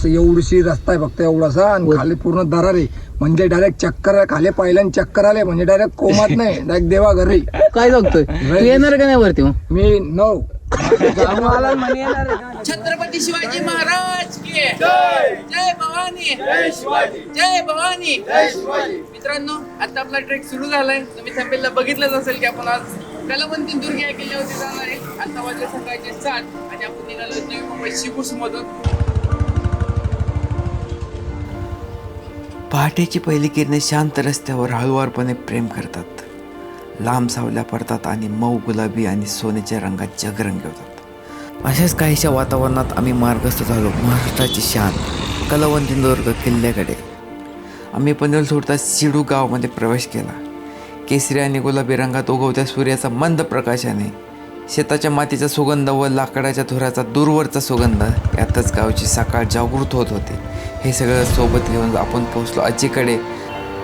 एवढीशी रस्ता आहे फक्त एवढासा, आणि खाली पूर्ण दरार आहे. म्हणजे डायरेक्ट चक्कर खाली पहिल्यान चक्कर आले, म्हणजे डायरेक्ट कोमात नाही, डायरेक्ट देवा घरी. काय सांगतोय तू येणार का नाही वरती मग? मी नऊ छत्रपती शिवाजी महाराज की जय. जय भवानी. जय शिवाजी. जय भवानी. जय शिवाजी. मित्रांनो, आता आपला ट्रेक सुरू झालाय. तुम्ही थंबनेलला बघितलंच असेल की आपण आज कलवंती दुर्ग या किल्ल्यावरती जाणार आहे. आता वाजले सकाळचे 7 आणि आपण निघालो नवी मुंबई शिबूस मधून. पहाटेची पहिली किरणे शांत रस्त्यावर हळुवारपणे प्रेम करतात. लांब सावल्या पडतात आणि मऊ गुलाबी आणि सोन्याच्या रंगात जग रंगवतात. अशाच काहीशा वातावरणात आम्ही मार्गस्थ झालो महाराष्ट्राची शान कलवंतीदुर्ग किल्ल्याकडे. आम्ही पनवेल सोडता सिडू गावामध्ये प्रवेश केला. केसरी आणि गुलाबी रंगात उगवत्या सूर्याचा मंद प्रकाशाने, शेताच्या मातीचा सुगंध व लाकडाच्या धुराचा दूरवरचा सुगंध यातच गावची सकाळ जागृत होत होती. हे सगळं सोबत घेऊन आपण पोहोचलो आजीकडे.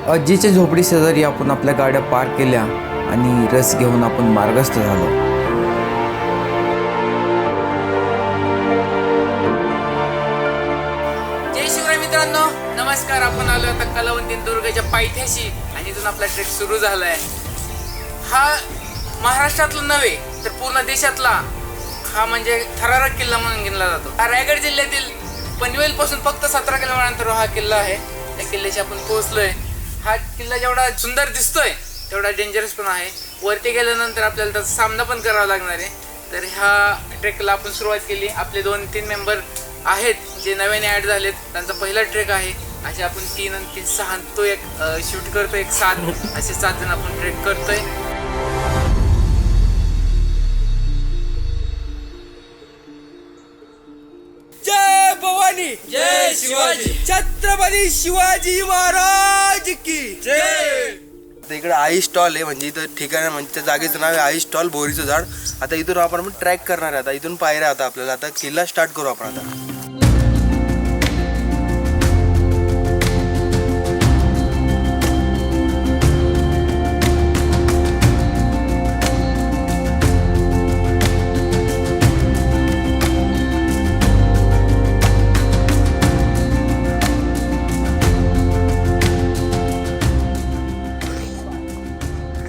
आजीच्या झोपडी शेजारी आपण आपल्या गाड्या पार्क केल्या आणि रस घेऊन आपण मार्गस्थ झालो. जय शिवराय मित्रांनो, नमस्कार. आपण आलो आता कलवंती दुर्गच्या पायथ्याशी आणि इथून आपला ट्रेक सुरू झालाय. हा महाराष्ट्रातला नव्हे तर पूर्ण देशातला हा म्हणजे थरारक किल्ला म्हणून गिनला जातो. हा रायगड जिल्ह्यातील पनवेल पासून फक्त 17 किलोमीटर अंतरावर हा किल्ला आहे. त्या किल्ल्याशी आपण पोहोचलोय. हा किल्ला जेवढा सुंदर दिसतोय तेवढा डेंजरस पण आहे. वरती गेल्यानंतर आपल्याला त्याचा सामना पण करावा लागणार आहे. तर ह्या ट्रेकला आपण सुरुवात केली. आपले 2-3 मेंबर आहेत जे नव्याने ॲड झालेत. त्यांचा पहिला ट्रेक आहे. असे आपण 3 आणि 3 6 तो एक शूट करतोय, एक 7 असे 7 जण आपण ट्रेक करतोय. जय भवानी. जय शिवाजी. छत्रपती शिवाजी महाराज की जय. इकडे आई स्टॉल आहे, म्हणजे इथं ठिकाण म्हणजे त्या जागेचं नाव आहे आई स्टॉल बोरीचं झाड. आता इथून आपण ट्रॅक करणार आहे. आता इथून पायऱ्या आता आपल्याला आता किल्ला स्टार्ट करू आपण आता.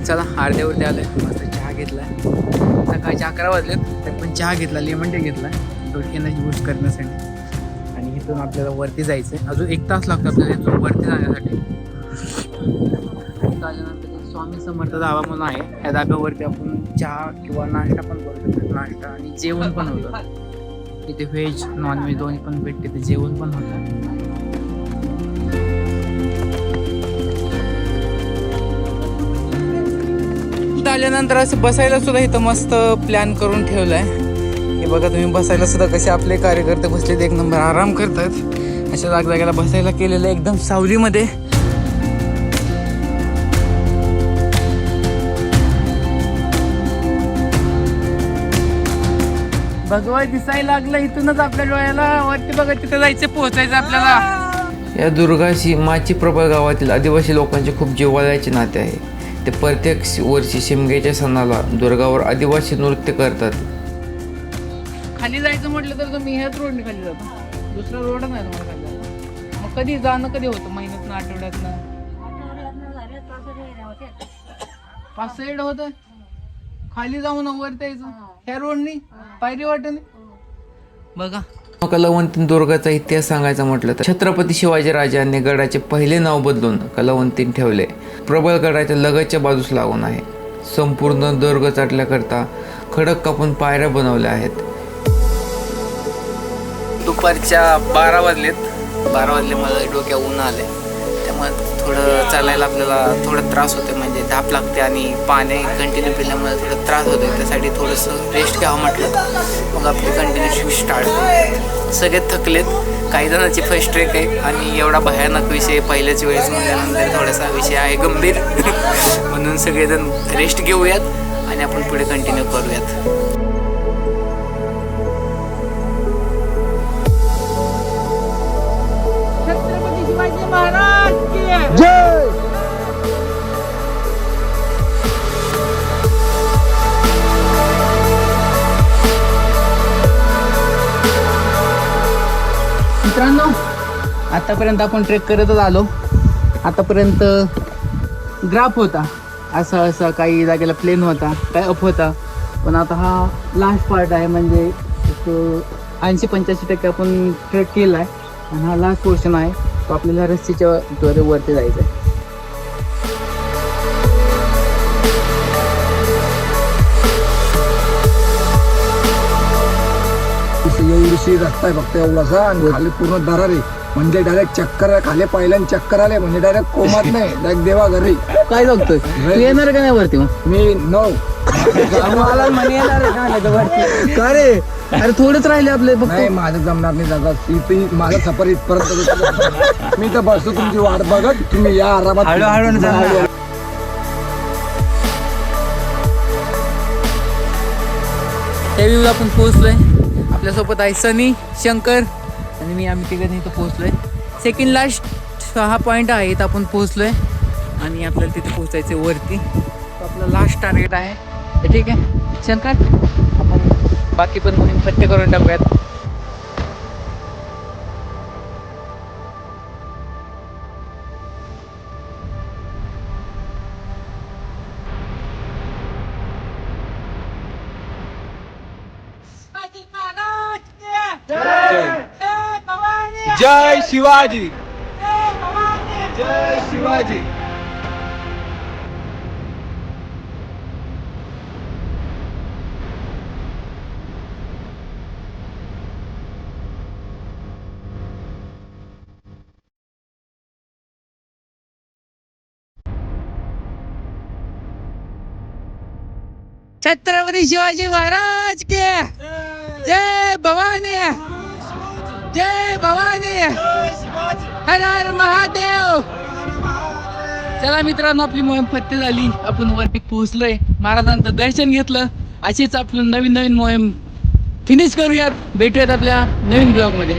चला अर्ध्यावरती आलोय. मस्त चहा घेतलाय. सकाळचे 11 वाजलेत तर पण चहा घेतला, लेमन टी घेतला थोडी एनर्जी बूस्ट करण्यासाठी. आणि इथून आपल्याला वरती जायचं आहे. अजून 1 तास लागतो आपल्याला इथून वरती जाण्यासाठी. आल्यानंतर एक स्वामी समर्थ धाबा म्हणून आहे. या धाब्यावरती आपण चहा किंवा नाश्ता पण करू शकतो. नाश्ता आणि जेवण पण होतं. इथे व्हेज नॉनव्हेज दोन्ही पण भेटते. ते जेवण पण होतं. आल्यानंतर असं बसायला सुद्धा इथं मस्त प्लॅन करून ठेवलाय. हे बघा तुम्ही, बसायला सुद्धा कसे आपले कार्यकर्ते बसलेत, एक नंबर आराम करतात. अशा जागेला बसायला केलेलं एकदम सावलीमध्ये. भगवा दिसायला लागलं इथूनच आपल्या डोळ्याला. वरती बघा तिथं जायचं, पोहोचायचं आपल्याला. या दुर्गाशी माची प्रबळ गावातील आदिवासी लोकांचे खूप जिव्हाळ्याचे नाते आहे. ते प्रत्येक वर्षी शिमग्याच्या सणाला दुर्गावर आदिवासी नृत्य करतात. खाली जायचं म्हटलं तर तुम्ही ह्याच रोडने खाली जातो, दुसरा रोड नाही तुम्हाला खाली जायला. मग कधी जाणं कधी होतं? महिन्यातनं, आठवड्यातनं? 5-6 होतं. खाली जाऊन वरती यायचं ह्या रोडनी, पायरी वाटेने. बघा कलवंती दुर्गाचा इतिहास सांगायचा म्हटलं तर छत्रपती शिवाजी राजांनी गडाचे पहिले नाव बदलून कलवंतीन ठेवले. प्रबळ गडाच्या लगतच्या बाजूस लागून आहे. संपूर्ण दुर्ग चढण्याकरता खडक कापून पायऱ्या बनवल्या आहेत. दुपारच्या 12 वाजलेत. 12 वाजले मला डोक्या ऊन आले, त्यामुळे थोडं चालायला आपल्याला थोडं त्रास होते, म्हणजे धाप लागते आणि पाणी कंटिन्यू पिल्यामुळे थोडं त्रास होतो. त्यासाठी थोडंसं रेस्ट घ्यावं म्हटलं. मग आपली कंटिन्यू शूट स्टार्ट होते. सगळे थकलेत. काही जणांची फर्स्ट ट्रेक आहे आणि एवढा भयानक विषय पहिल्याच वेळेस म्हटल्यानंतर थोडासा विषय आहे गंभीर. म्हणून सगळेजण रेस्ट घेऊयात आणि आपण पुढे कंटिन्यू करूयात. छत्रपती शिवाजी महाराज की जय. मित्रांनो आतापर्यंत आपण ट्रेक करतच आलो. आतापर्यंत ग्राफ होता, असं असं काही जागेला प्लेन होता, काही अप होता. पण आता हा लास्ट पार्ट आहे, म्हणजे 80-85% आपण ट्रेक केला आहे आणि हा लास्ट पोर्शन आहे. तो आपल्याला रस्सीच्या द्वारे वरती जायचं आहे. एवढीशी रस्ता आहे फक्त एवढासा आणि खाली पूर्ण दरार आहे. म्हणजे डायरेक्ट चक्कर खाली पाहिल्याने चक्कर आले म्हणजे डायरेक्ट कोमात नाही, डायरेक्ट देवा घरी. काय जगतोय तू? येणार का नाही वरती मग? मी नो का रे? अरे थोडंच राहिले आपले नाही, माझं जमणार नाही दादा. इथे माझा सफर इथपर्यंत. मी तर बसतो तुमची वाट बघत, तुम्ही या आरामात. त्यावेळी आपण पोहोचलोय. आपल्यासोबत आहे सनी, शंकर आणि मी. आम्ही तिघांनी इथं पोहोचलोय. सेकंड लास्ट हा पॉईंट आहे, इथं आपण पोहोचलोय आणि आपल्याला तिथे पोहोचायचं वरती. तो आपलं लास्ट टार्गेट आहे. तर ठीक आहे शंकर, आपण बाकी पण मोहीम पत्ते करून टाकूयात. जय शिवाजी, जय शिवाजी. छत्रपती शिवाजी महाराज के जय भवानी, जय भवानी, हर हर महादेव. चला मित्रांनो, आपली मोहीम फत्ते झाली. आपण वरती पोहोचलोय, महाराजांचं दर्शन घेतलं. अशीच आपण नवीन नवीन मोहीम फिनिश करूयात. भेटूयात आपल्या नवीन ब्लॉग मध्ये.